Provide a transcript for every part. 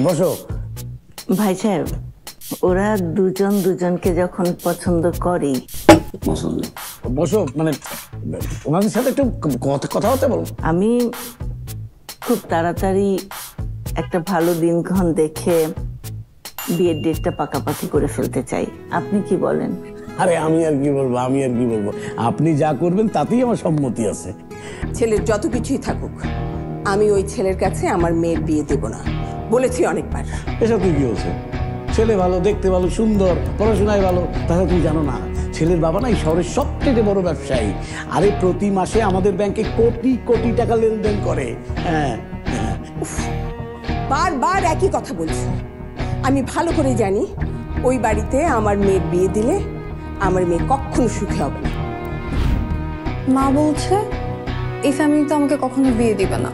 বসো। ভাই সাহেব, ওরা দুজন দুজনকে যখন পছন্দ করে বসো, মানে ওনাদের সাথে একটু কথা হতে বলো। আমি খুব তাড়াতাড়ি একটা ভালো দিনক্ষণ দেখে বিয়ের ডেটটা পাকাপাকি করে ফেলতে চাই। আপনি কি বলেন? আরে আমি আর কি বলবো, আপনি যা করবেন তাতেই আমার সম্মতি আছে। ছেলের যত কিছুই থাকুক, আমি ওই ছেলের কাছে আমার মেয়ের বিয়ে দেব না, বলেছি অনেকবার। এসব কি হচ্ছে? ছেলে ভালো, দেখতে ভালো, সুন্দর, পড়াশোনায় ভালো, তাহলে তুমি জানো না ছেলের বাবা না এই শহরের সবচেয়ে বড় ব্যবসায়ী। আরে প্রতি মাসে আমাদের ব্যাংকে কোটি কোটি টাকা লেনদেন করে। হ্যাঁ, বারবার একই কথা বলছি। আমি ভালো করে জানি ওই বাড়িতে আমার মেয়ের বিয়ে দিলে আমার মেয়ে কখনো সুখী হবে না। মা বলছে এই ফ্যামিলিতে আমাকে কখনো বিয়ে দিবে না,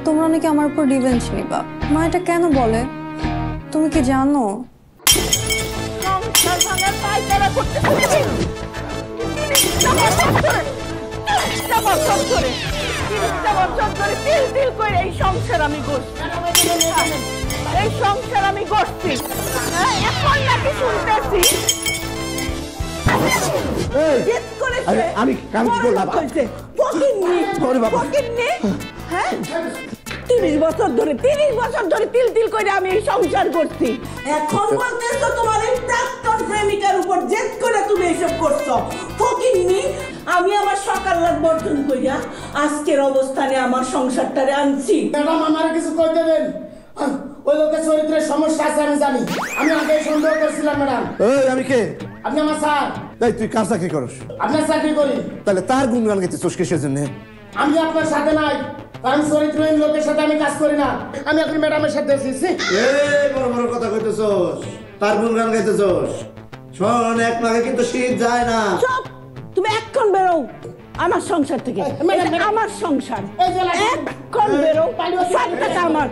তোমরা নাকি আমার উপর রিভেঞ্জ নিবা। মা এটা কেন বলে তুমি কি জানো? এই সংসার আমি করছি, এখন নাকি শুনতেছি আমি কাম করলাম। 30 বছর ধরে তিল তিল করে আমি এই সংসার করছি। এখন বলতেছো তোমার এই প্রাক্তন প্রেমিকার উপর জেদ করে তুমি এসব করছো। ফকিন্নি, আমি আমার সকাল রাত বর্জন কইরা আজকের অবস্থানে আমার সংসারটারে আনছি। ম্যাডাম আমারে কিছু কইতে দেন, ওই লোকের চরিত্রের সমস্যা আছে আমি জানি। আমি আগে সন্দেহ করছিলাম ম্যাডাম। এই আমি কে? আপনি আমার স্যার। এই তুই কার চাকরি করস? আপনার চাকরি করি। তাহলে তার গুণগান গাইতেছিস কিসের জন্য? আমি আপনার সাথে নাই, কারণ চরিত্রহীন লোকের সাথে আমি কাজ করি না। আমি এখন ম্যাডামের সাথে এসেছি। এই বড় বড় কথা কইতেছস, তার গুণগান গাইতেছস। শোন, এক নাগে কিন্তু শীত যায় না। চুপ! তুমি এক্ষণ বেরো আমার সংসার থেকে। আমার সংসার, এক্ষণ বেরো। সব টাকা আমার,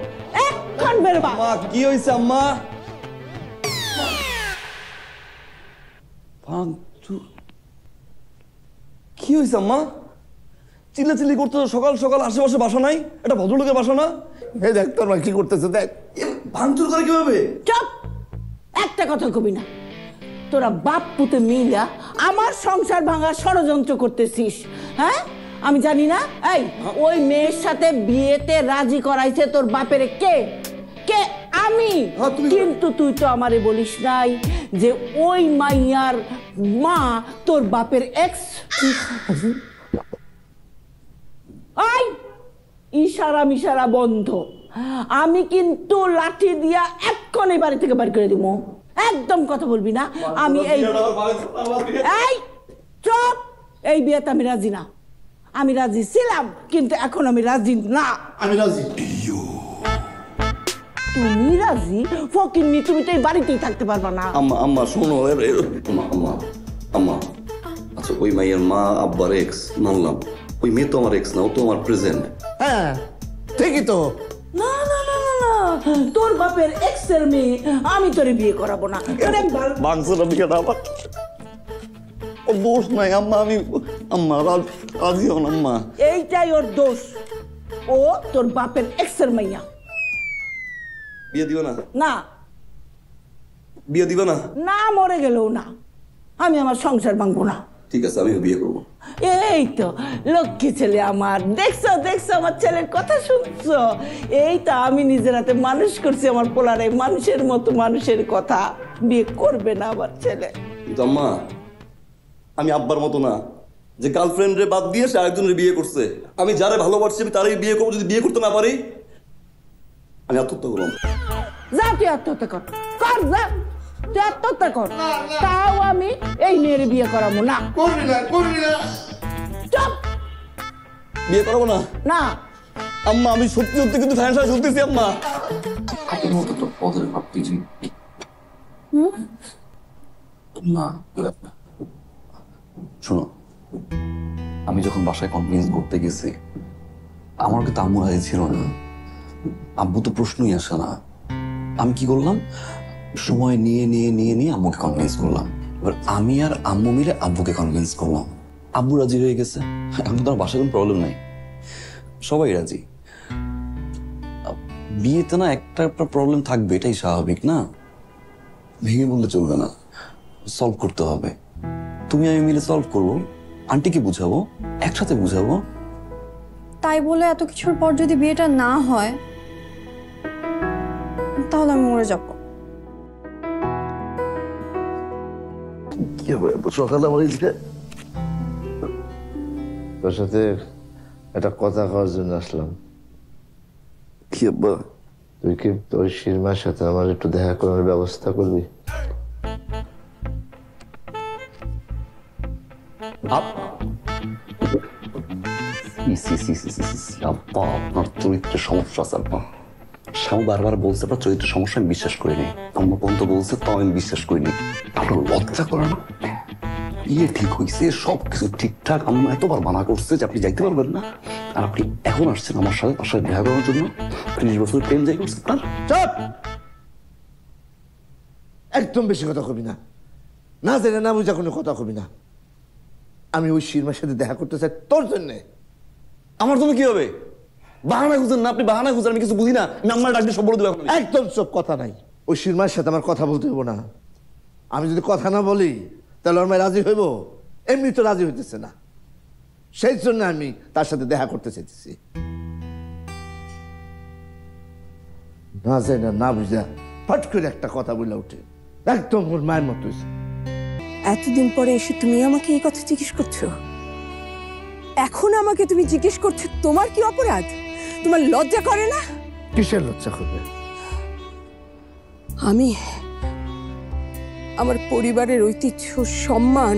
এক্ষণ বেরোবা। মা কি হইছে আম্মা? কি হয়েছে আম্মা? চিল্লাচিল্লি করতেছো সকাল সকাল, আশেপাশে বাসা নাই? এটা ভদ্রলোকের বাসা না? এই দেখ তোর মা কি করতেছে, দেখ। ভাঙচুর করে কিভাবে? চুপ! একটা কথা কবি না। তোরা বাপ পুতে মিলা আমার সংসার ভাঙার ষড়যন্ত্র করতেছিস। হ্যাঁ, আমি জানি না? এই ওই মেয়ের সাথে বিয়েতে রাজি করাইছে তোর বাপের কে? কে? আমি। কিন্তু তুই তো আমারে বলিস নাই যে ওই মাইয়ার মা তোর বাপের এক্স। আই ইশারা মিশারা বন্ধ। আমি কিন্তু লাঠি দিয়া এক্ষণ এই বাড়ি থেকে বাড়ি করে দিব। একদম কথা বলবি না। আমি এই চুপ! এই বিয়েতে আমি রাজি না। আমি রাজি ছিলাম, কিন্তু এখন আমি রাজি না। আমি রাজি। তুমি রাজি? ফকিন্নি, তুমি তো এই বাড়িতেই থাকতে পারবা না। আম্মা আম্মা শোনো, আম্মা আম্মা, আচ্ছা ওই মাইয়ের মা আব্বার এক্স মানলাম, ওই মেয়ে তো আমার এক্স না, ও তো আমার প্রেজেন্ট। হ্যাঁ ঠিকই তো। না না না না না, তোর বাপের এক্স এর মেয়ে আমি তোরে বিয়ে করাবো না। ভাঙচুর বিয়েটা আবার ও দোষ নাই আম্মা। আমি আম্মা রাজি হন আম্মা। এইটাই ওর দোষ। ও তোর বাপের এক্স এর মাইয়া। বিয়ে দিবা না? না। বিয়ে দিবা না? না, মরে গেলেও না। আমি আমার সংসার ভাঙবো না। ঠিক আছে, আমিও বিয়ে করবো। এই তো লক্ষ্মী ছেলে আমার। দেখছো দেখছো আমার ছেলের কথা শুনছো? এই তো আমি নিজের হাতে মানুষ করছি আমার পোলারে, মানুষের মতো মানুষের কথা। বিয়ে করবে না আমার ছেলে। কিন্তু আম্মা, আমি আব্বার মতো না যে গার্লফ্রেন্ডে বাদ দিয়ে সে আরেকজনের বিয়ে করছে। আমি যারে ভালোবাসছি আমি তারই বিয়ে করবো। যদি বিয়ে করতে না পারি আমি আত্মহত্যা করলাম। যা তুই আত্মহত্যা কর, কর যা, তুই আত্মহত্যা কর। তাও আমি এই মেয়ের বিয়ে করাবো না। করবি না, করবি না। চুপ! বিয়ে করবো না? না। আম্মা আমি সত্যি সত্যি কিন্তু ফ্যানসাই শুনতেছি আম্মা। আপনি মতো তো পদের ভাবতে যে না। শোনো, আমি যখন বাসায় কনভিন্স করতে গেছি আমার কিন্তু আম্মু রাজি ছিল না। আব্বু তো প্রশ্নই আসে না। আমি কি করলাম, সময় নিয়ে নিয়ে নিয়ে নিয়ে আম্মুকে কনভিন্স করলাম। এবার আমি আর আম্মু মিলে আব্বুকে কনভিন্স করলাম। আব্বু রাজি হয়ে গেছে। এখন তো আমার বাসায় কোনো প্রবলেম নাই, সবাই রাজি। বিয়েতে না একটা প্রবলেম থাকবে, এটাই স্বাভাবিক না? ভেঙে বললে চলবে না, সলভ করতে হবে। তুমি আমি মিলে সলভ করবো, আন্টিকে বুঝাবো, একসাথে বুঝাবো। তাই বলে এত কিছুর পর যদি বিয়েটা না হয় তাহলে আমি মরে যাব। কি হবে সকালে আমার তোর সাথে একটা কথা কওয়ার জন্য আসলাম। কি আব্বা? তুই কি তোর শিরমার সাথে আমার একটু দেখা করার ব্যবস্থা করবি? আব্বা, আপনার চরিত্রের সমস্যা আছে আব্বা। শ্যাম বারবার বলছে আপনার চরিত্রের সমস্যা, আমি বিশ্বাস করিনি। আম্মা পর্যন্ত বলছে, তাও আমি বিশ্বাস করিনি। আপনার লজ্জা করে না? বিয়ে ঠিক হয়েছে, সবকিছু ঠিকঠাক, আম্মা এতবার মানা করছে যে আপনি যাইতে পারবেন না, আর আপনি এখন আসছেন আমার সাথে, তার সাথে দেখা করার জন্য। 30 বছর প্রেম যাই করছে আপনার। চুপ! একদম বেশি কথা কবি না, না জেনে না বুঝা কোনো কথা কবি না। আমি ওই শিরমার সাথে দেখা করতে চাই তোর জন্যে। আমার জন্য কি হবে? বাহানা খুঁজেন না আপনি, বাহানা খুঁজেন, আমি কিছু বুঝি না। আমি আম্মার ডাক দিয়ে সব বলে দেবো এখন। একদম সব কথা নাই। ওই শিরমার সাথে আমার কথা বলতে হবো না। আমি যদি কথা না বলি তাহলে ওর মায় রাজি হইব? এমনি তো রাজি হইতেছে না, সেই জন্য আমি তার সাথে দেখা করতে চাইতেছি। না যাই না, না বুঝা ফট করে একটা কথা বলে উঠে, একদম ওর মায়ের মতো হয়েছে। এতদিন পরে এসে তুমি আমাকে এই কথা জিজ্ঞেস করছো? এখন আমাকে তুমি জিজ্ঞেস করছো তোমার কি অপরাধ? তোমার লজ্জা করে না? কিসের লজ্জা করবে? আমি আমার পরিবারের ঐতিহ্য, সম্মান,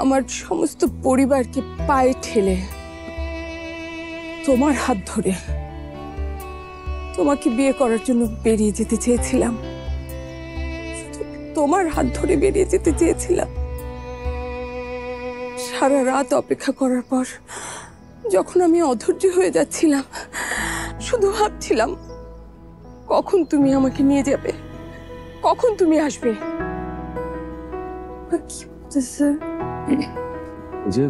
আমার সমস্ত পরিবারকে পায়ে ঠেলে তোমার হাত ধরে তোমাকে বিয়ে করার জন্য বেরিয়ে যেতে চেয়েছিলাম। তোমার হাত ধরে বেরিয়ে যেতে চেয়েছিলাম। সারা রাত অপেক্ষা করার পর যখন আমি অধৈর্য হয়ে যাচ্ছিলাম, শুধু ভাবছিলাম কখন তুমি আমাকে নিয়ে যাবে, কখন তুমি আসবে। কি বলতেছে? যে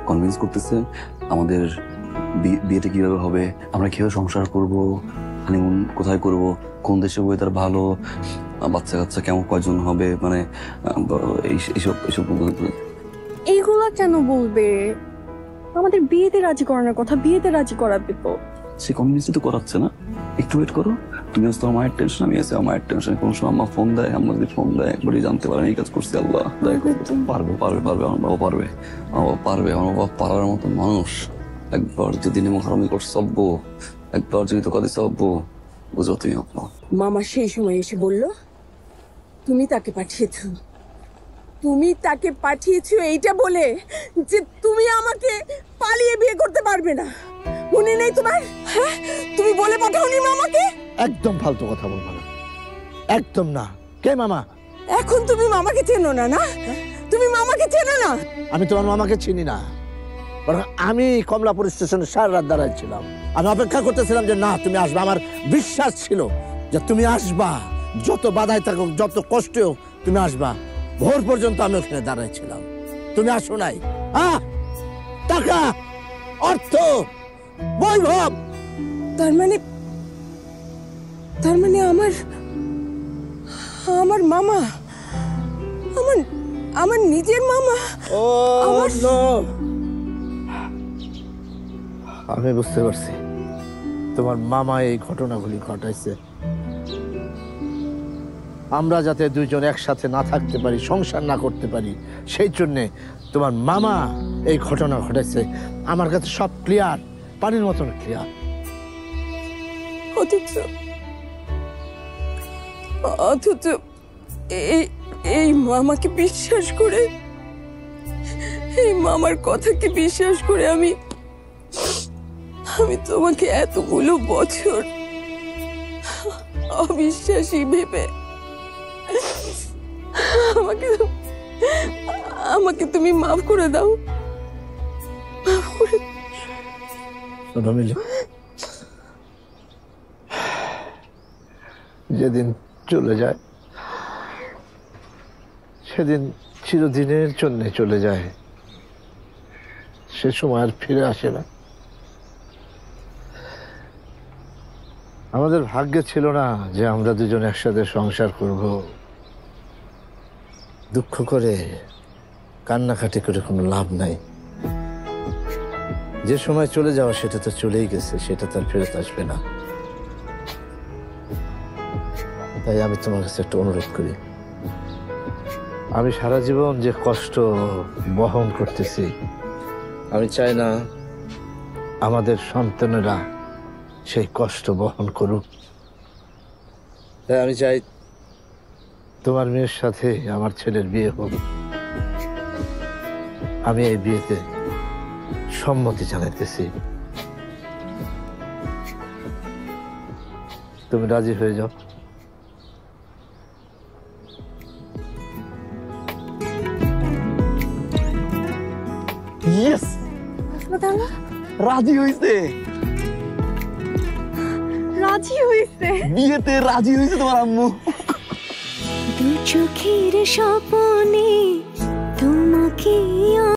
কনভিন্স করতেছে আমাদের বিয়েটা কিভাবে হবে, আমরা কিভাবে সংসার করব, হানিমুন কোথায় করব, কোন দেশে ওয়েদার ভালো, বাচ্চা কাচ্চা কেমন কয়জন হবে, মানে এইসব এইগুলা কেন বলবে? আমাদের বিয়েতে রাজি করানোর কথা, বিয়েতে রাজি করাবে তো। সে কনভিন্সই তো করাচ্ছে না। একটু ওয়েট করো, তুমি আজ তো মায়ের টেনশন, আমি আছি আমার টেনশন। কোন সময় আম্মা ফোন দেয়, আম্মা যদি ফোন দেয় একবারই জানতে পারে এই কাজ করছি। আল্লাহ পারবে পারবে পারবে, আমার বাবা পারবে, আমার বাবা পারবে, আমার বাবা পারার মতো মানুষ। একবার যদি নিমখারামি করছে সব্বো, একবার যদি তো কাঁদে সব্বো, বুঝো তুমি আব্বা। মামা সেই সময় এসে বলল তুমি তাকে পাঠিয়েছো, তুমি তাকে পাঠিয়েছো এইটা বলে যে তুমি আমাকে পালিয়ে বিয়ে করতে পারবে না। মনে নেই তোমার? হ্যাঁ, তুমি বলে পাঠাওনি মামাকে? একদম ফালতু কথা বলবো না, একদম না। কে মামা? এখন তুমি মামাকে চেনো না? না, তুমি মামাকে চেনো না? আমি তোমার মামাকে চিনি না, বরং আমি কমলাপুর স্টেশনে সারা রাত দাঁড়াইছিলাম। আমি অপেক্ষা করতেছিলাম যে না তুমি আসবে। আমার বিশ্বাস ছিল যে তুমি আসবা, যত বাধাই থাকুক, যত কষ্ট হোক, তুমি আসবা। ভোর পর্যন্ত আমি ওখানে দাঁড়াইছিলাম, তুমি আসো নাই। হ্যাঁ, টাকা, অর্থ, বৈভব, তার মানে আমার মামা, আমার নিজের মামা। ও আমি বুঝতে পারছি তোমার মামা এই ঘটনাগুলি ঘটাইছে। আমরা যাতে দুইজন একসাথে না থাকতে পারি, সংসার না করতে পারি, সেই জন্যে তোমার মামা এই ঘটনা ঘটাইছে। আমার কাছে সব ক্লিয়ার, পানির মতন ক্লিয়ার। অথচ এই মামাকে বিশ্বাস করে, এই মামার কথাকে বিশ্বাস করে আমি তোমাকে এতগুলো বছর অবিশ্বাসী ভেবে আমাকে তুমি মাফ করে দাও। যেদিন চলে যায় সেদিন চিরদিনের জন্য চলে যায়, সে সময় আর ফিরে আসে না। আমাদের ভাগ্যে ছিল না যে আমরা দুজন একসাথে সংসার করব। দুঃখ করে কান্নাকাটি করে কোনো লাভ নাই। যে সময় চলে যাওয়া সেটা তো চলেই গেছে, সেটা তো আর ফেরত আসবে না। তাই আমি তোমার কাছে একটা অনুরোধ করি, আমি সারা জীবন যে কষ্ট বহন করতেছি, আমি চাই না আমাদের সন্তানেরা সেই কষ্ট বহন করুক। তাই আমি চাই তোমার মেয়ের সাথে আমার ছেলের বিয়ে হোক। আমি এই বিয়েতে সম্মতি জানাইতেছি। তুমি রাজি হয়ে যাও। ইয়েস, রাজি হইছে, রাজি হয়েছে। বিয়েতে রাজি হইছে তোমার আম্মু। দু চোখের স্বপনে তোমাকে